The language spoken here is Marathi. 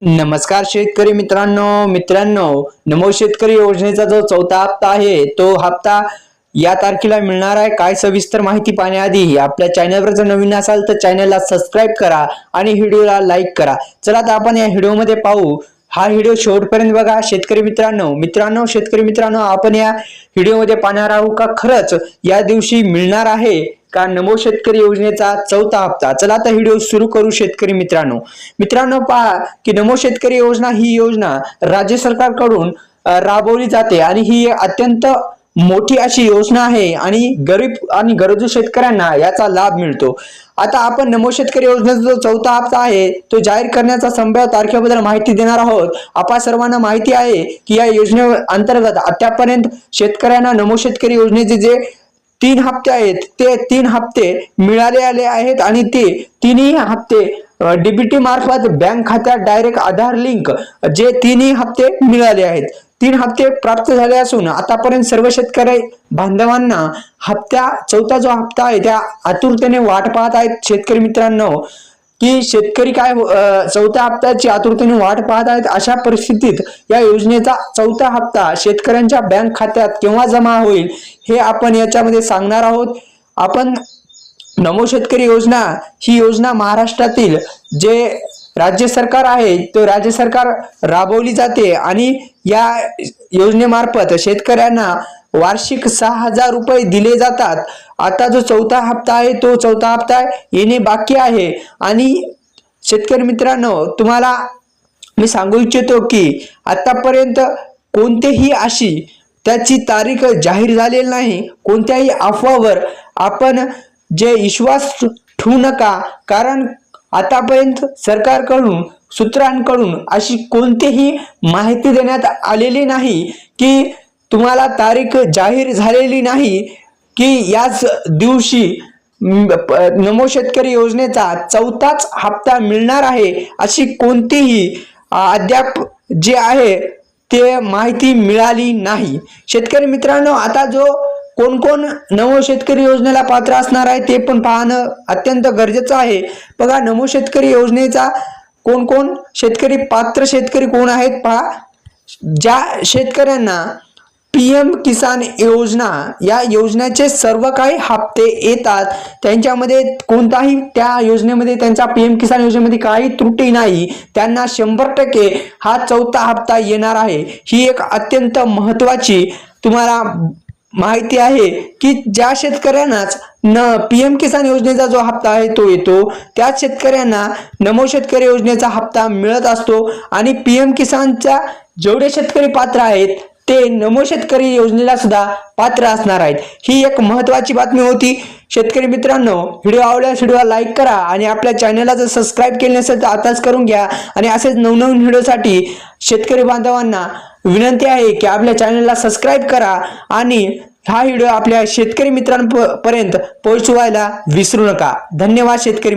नमस्कार शेतकरी मित्रांनो नमो शेतकरी योजनेचा जो चौथा हप्ता आहे तो हप्ता या तारखेला मिळणार आहे। काय सविस्तर माहिती पाहण्याआधी आपल्या चॅनलवर जर नवीन असाल तर चॅनलला सबस्क्राइब करा आणि व्हिडिओला लाईक करा। चला आता आपण या व्हिडिओमध्ये पाहू। हा व्हिडिओ शेवटपर्यंत बघा शेतकरी मित्रांनो आपण या व्हिडिओमध्ये पाहणार आहोत का खरंच या दिवशी मिळणार आहे का नमो शेतकरी योजनेचा चौथा हप्ता। चला आता व्हिडिओ सुरू करू शेतकरी मित्रांनो पहा की नमो शेतकरी योजना ही योजना राज्य सरकारकडून राबवली जाते आणि ही अत्यंत मोठी अशी योजना आहे आणि गरीब आणि गरजू शेतकऱ्यांना याचा लाभ मिळतो। आता आपण नमो शेतकरी योजनेचा जो चौथा हप्ता आहे तो जाहीर करण्याचा संभाव्य तारखेबद्दल माहिती देणार आहोत। आपल्या सर्वांना माहिती आहे की या योजनेअंतर्गत आतापर्यंत शेतकऱ्यांना नमो शेतकरी योजनेचे जे 3 हप्ते आहेत ते 3 हप्ते मिळाले आहेत आणि ते तिन्ही हप्ते डीबीटी मार्फत बँक खात्यात डायरेक्ट आधार लिंक जे तिन्ही हप्ते मिळाले आहेत। 3 हप्ते प्राप्त झाले असून आतापर्यंत सर्व शेतकरी बांधवांना चौथा जो हप्ता आहे त्या आतुरतेने वाट पाहत आहेत। शेतकरी मित्रांनो की शेतकरी काय चौथ्या हप्त्याची आतुरतेने वाट पाहत आहेत। अशा परिस्थितीत या योजनेचा चौथा हप्ता शेतकऱ्यांच्या बँक खात्यात केव्हा जमा होईल हे आपण याच्यामध्ये सांगणार आहोत। आपण नमो शेतकरी योजना ही योजना महाराष्ट्रातील जे राज्य सरकार आहे तो राज्य सरकार राबवली जाते आणि या योजनेमार्फत शेतकऱ्यांना वार्षिक 6,000 रुपये दिले जातात। आता जो चौथा हप्ता आहे तो चौथा हप्ता येणे बाकी आहे आणि शेतकरी मित्रांनो तुम्हाला मी सांगू इच्छितो की आतापर्यंत कोणतेही अशी त्याची तारीख जाहीर झालेली नाही। कोणत्याही अफवावर आपण जे विश्वास ठेवू नका, कारण आतापर्यंत सरकारकडून सूत्रांकडून अशी कोणतीही माहिती देण्यात आलेली नाही की तुम्हाला तारीख जाहीर झालेली नाही की याच दिवशी नमो शेतकरी योजनेचा चौथाच हप्ता मिळणार आहे। अशी कोणतीही अद्याप जे आहे ते माहिती मिळाली नाही। शेतकरी मित्रांनो आता जो कोण नमो शेतकरी योजनेला पात्र असणार आहे ते पण पाहणं अत्यंत गरजेचं आहे। बघा नमो शेतकरी योजनेचा कोण शेतकरी पात्र शेतकरी कोण आहेत पहा। ज्या शेतकऱ्यांना पीएम किसान योजना या योजनेचे सर्व काही हप्ते येतात त्यांच्यामध्ये कोणताही त्या योजनेमध्ये त्यांचा पीएम किसान योजनेमध्ये काही त्रुटी नाही, त्यांना 100% हा चौथा हप्ता येणार आहे। ही एक अत्यंत महत्त्वाची तुम्हाला माहिती आहे की ज्या शेतकऱ्यांनाच पीएम किसान योजनेचा जो हप्ता आहे तो येतो त्याच शेतकऱ्यांना नमो शेतकरी योजनेचा हप्ता मिळत असतो आणि पीएम किसानचा जेवढे शेतकरी पात्र आहेत ते नमो शेतकरी योजनेला सुद्धा पात्र असणार आहेत। ही एक महत्त्वाची बातमी होती। शेतकरी मित्रांनो व्हिडिओ आवडल्यास व्हिडिओला लाईक करा आणि आपल्या चॅनलला जर सबस्क्राइब केले नसेल तर आताच करून घ्या आणि असेच नवनवीन व्हिडिओसाठी शेतकरी बांधवांना विनंती आहे की आपल्या चॅनलला सबस्क्राइब करा आणि हा व्हिडिओ आपल्या शेतकरी मित्रांपर्यंत पोहोचवायला विसरू नका। धन्यवाद शेतकरी